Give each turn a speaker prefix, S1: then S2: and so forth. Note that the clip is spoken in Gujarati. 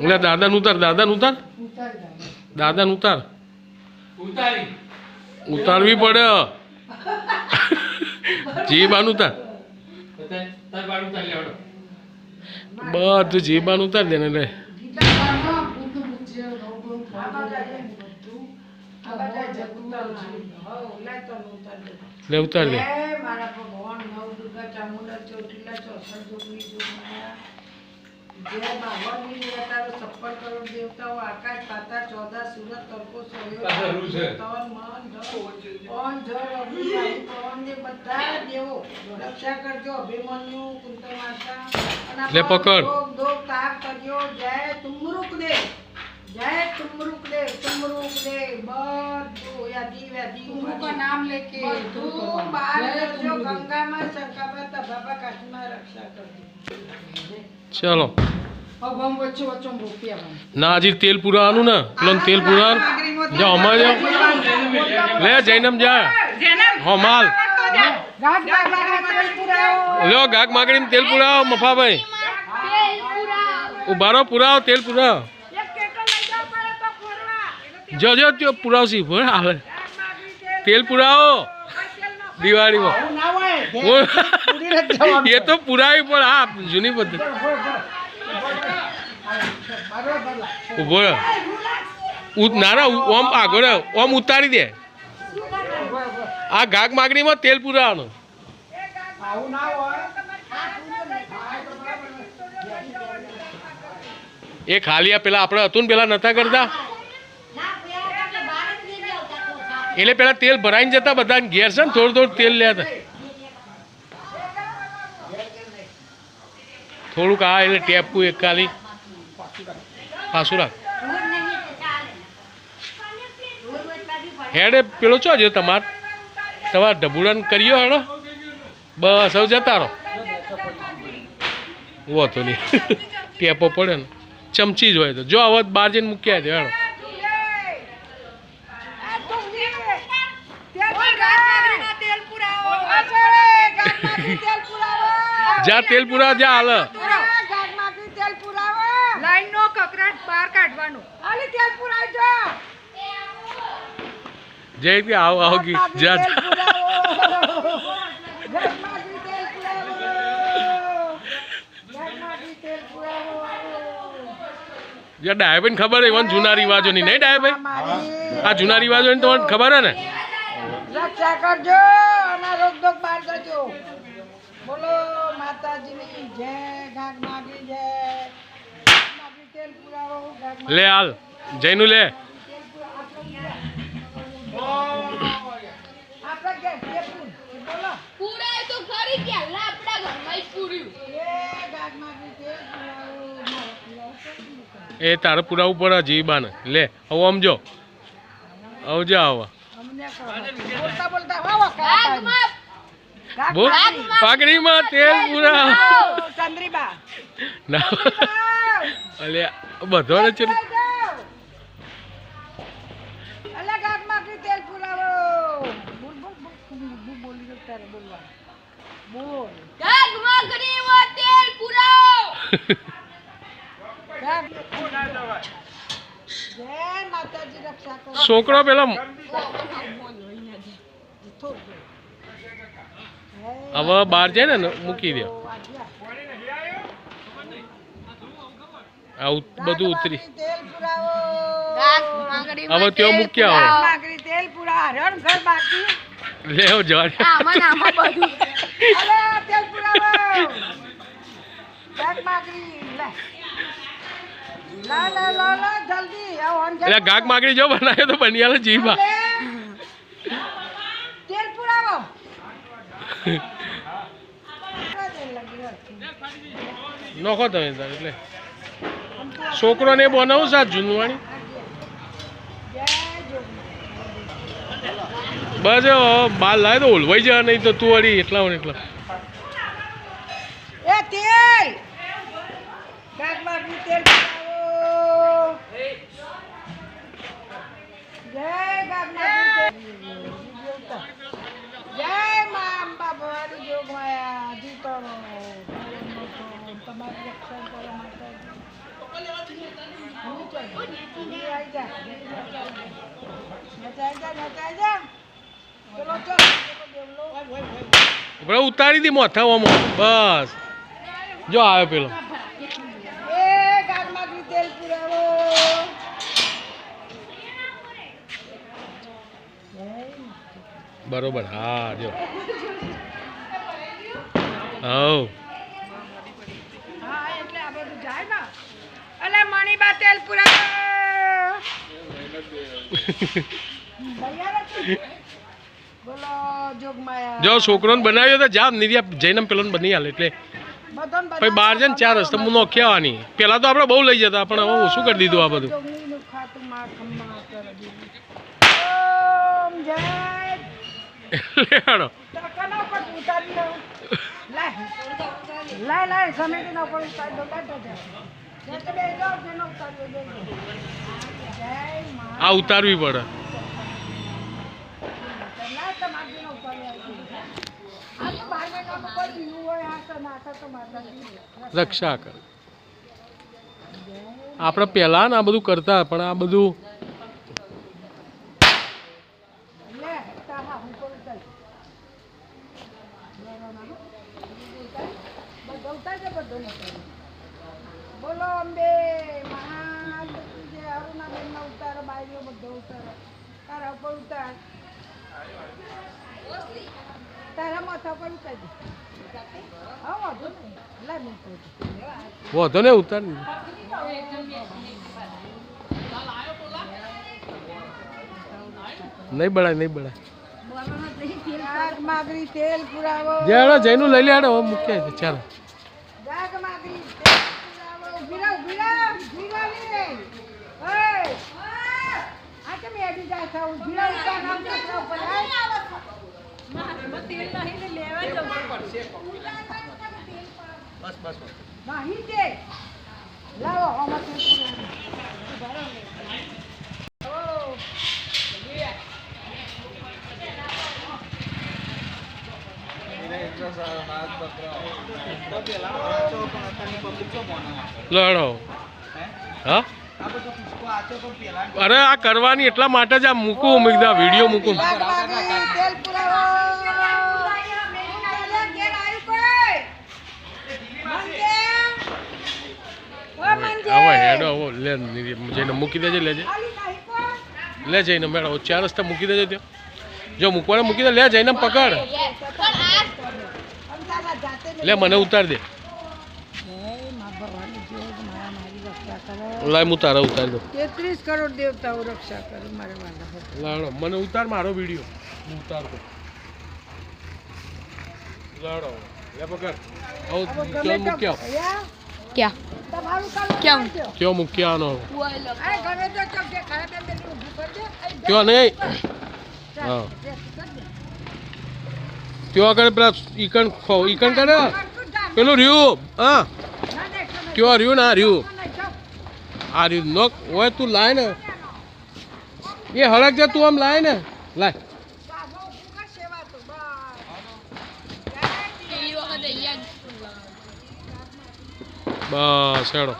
S1: એટલે દાદા ઉતાર, દાદા ઉતાર, દાદા ઉતાર, ઉતારવી પડે. જીબાન ઉતાર, બધું જીબાન ઉતાર દે ને. લે લે ઉતાર દે. લે પકડ.
S2: जय तुमरुक दे बधु यादी व्याधि का नाम लेके तू बार जो गंगा में संकट बाबा काशी में रक्षा कर दे.
S1: चलो
S2: अब हम बच्चों रुपया
S1: ना हजी तेल पूरा आनु ना पेलो तेल पूरा जाओ हमारे जाओ ले जैनम जा हाँ माल लो गाग मागड़ी में तेल पूरा मफा भाई उबारो पूरा तेल पूरा जो जो जो पूरा सी हाल तेल पुराओ दिवाली में ये तो पूरा ही पर आप जूनी पद्धति उभो नारा ओम आगो ओम उतारी दे आ गाग मागणी में तेल पूरा ये खाली पेला अपने हतुं पेला नता करता એટલે પેલા તેલ ભરાઈને જતા બધા ઘેર છે ને થોડું થોડું તેલ લેતા થોડુંક આ એટલે ટેપકું એક ખાલી પાછું રાખ હેડે પેલો ચો જો તમારા ઢબુડાને કર્યો હેડો બસ હવે જતા રહો વાંધો નહીં ટેપો પડે ને ચમચી જ હોય તો જો હવે બહાર જઈને મૂક્યા છે હેડો जा तेल पूरा जा हाल
S2: लाइन नो ककराट बार काढवानो आले तेल पुराय जो
S1: जय की आओ आओगी जा या डाय भाई खबर है वन जूना रिवाजो नहीं डाय भाई आ जूना रिवाजो तो खबर है ने
S2: रक्षा करजो ना रोक टोक बार करजो बोलो माताजी ની જય ગાગ માગી જય માગી તેલ પુરાવો ગાગ
S1: ले हाल जैनु ले
S2: આપડા કે બોલો પૂરા તો ખરી કે આપડા ઘરમાં જ પૂર્યું એ ગાગ માગી તેલ પુરાવો
S1: ए तार पूरा ऊपर जीबान ले अब आम जो आओ जाओ
S2: અમને બોલતા બોલતા વાવો ગાગ માં
S1: बोल पागड़ी में तेल पूरा
S2: चंद्रीबा
S1: ना अले बधो ने चल
S2: अले गाग मागरी तेल पुरावो बोल बोल बोल बोली जता रे बोलवा बोल गाग मागरी वो तेल पुरावो गाग जय माताजी रक्षा करो
S1: छोकरो पेला अब बाहर जाए ना मूकी दे बधु उतरी अब त्यो मूक्या हो
S2: मागरी तेल पूरा हरण घर बाकी
S1: ले हो जा
S2: आमा नामा बधु अरे तेल पुरावो गाग मागरी ले ला ला ला ला जल्दी आओ
S1: એટલે ગાગ માગડી જો બનાયો તો બનિયાલે જીબા
S2: તેલ પુરાવો
S1: નોખો તમે એટલે છોકરોને બનાવું છે જૂનવાણી બસ બાલ લાવે તો ઓલવાઈ જાય નહીં તો તું વળી એટલા એટલા
S2: એ તેલ ગાગ માગડી તેલ પુરાવો જય ગાગ માગડી તેલ જય માં અંબા ભવાની જોગમાયા જીતો તમારી રક્ષા કરો માતાજી નચાઈ જા નચાઈ જા નચાઈ જા ચલો ચલો દેવલો
S1: પેલો ઉતારી દી મોથામાં બસ જો આવ્યો પેલો
S2: એ ગાગમાંથી તેલ પુરાવો
S1: બરોબર હા જો હવ
S2: હા એટલે આ બધું જાય ને અલે મણીબા તેલ પુરાવો બોલો જોગમાયા
S1: જો છોકરોને બનાવ્યો તો જા નિર્યા જઈને પેલો બની હાલ એટલે
S2: બધાને
S1: પછી બહાર જઈને 4 રસ્તે હું નોખી આવવાની પેલા તો આપણે બહુ લઈ જતા પણ હવે ઓછું કરી દીધું આ બધું
S2: જોગણીનું ખાતું માં ખમ્મા કરે દીધું ઓમ જય
S1: લેડો
S2: ટકાના પર ઉતારી લો લાય લાય સમેટીના પર ઉતારી દો બેઠો છે જે તો બે જો જેનો ઉતાર્યો દે જય માં
S1: આ ઉતારવી પડે
S2: ના તમારીનો ઉતાર્યો આ તો બાર મહિનામાં કોઈ બીવું હોય આ તો નાટક તો માતાજી
S1: રક્ષા કર આપણે પહેલા ને આ બધું કરતા પણ આ બધું
S2: લે તાહા હું તો ઉતારી બધો ઉતારજે બધો ઉતારી બોલો અંબે મહાન જે અરુણા બેનનો ઉતારો બાઈઓ બધો ઉતારો તારા ઉપર ઉતાર તારા માથા પર ઉતારજે હા વાંધો નહીં લાય મૂકો
S1: વધો ને ઉતાર નહીં બળાય નહીં બળાય
S2: ગાગ માગરી તેલ પુરાવો
S1: જેડો જઈનું લઈ લે હેડો હવે મૂકે ચાલો
S2: ગાગ માગરી તેલ પુરાવો ભીરા લે ઓય આ કે મેડી જાય છે ભીરા ઉપર નામ ચકરા ઉપર નહીં તે લાવો આમાં તેલ પુરાવો
S1: લડો હા અરે આ કરવાની એટલા માટે જ આ મૂકું મીધા વિડીયો મૂકું
S2: ગાગ માગરી તેલ પુરાવો
S1: હવે હેડો હવે લે જઈને મૂકી દેજે લેજે લે જઈને મેળો 4 રસ્તા મૂકી દેજે ત્યાં જો મૂકવાને મૂકી દે લે જઈને પકડ લે મને ઉતાર દે લાય હું તારા ઉતારી દો
S2: 33 કરોડ દેવતાઓ રક્ષા કરે મારે વાલા
S1: લાડો મને ઉતાર મારો વિડીયો હું ઉતાર દો લાડો લે પકડ આવ ક્યાં મૂક્યો
S3: क्या
S2: તમારું કામ
S3: क्या
S1: ક્યો મૂક્યાનો
S2: આ ગમે તો ચોક જે ખરાબ એમ બેલી ઊભું કરજે
S1: ક્યો નહીં હા ક્યો આગળ પેલા ઈકણ કરે પેલું રહ્યું હા ક્યો રહ્યું ના રહ્યું આ રહ્યું નોક હોય તું લાય ને એ હળક જા તું આમ લાય ને લાય બસ હેડો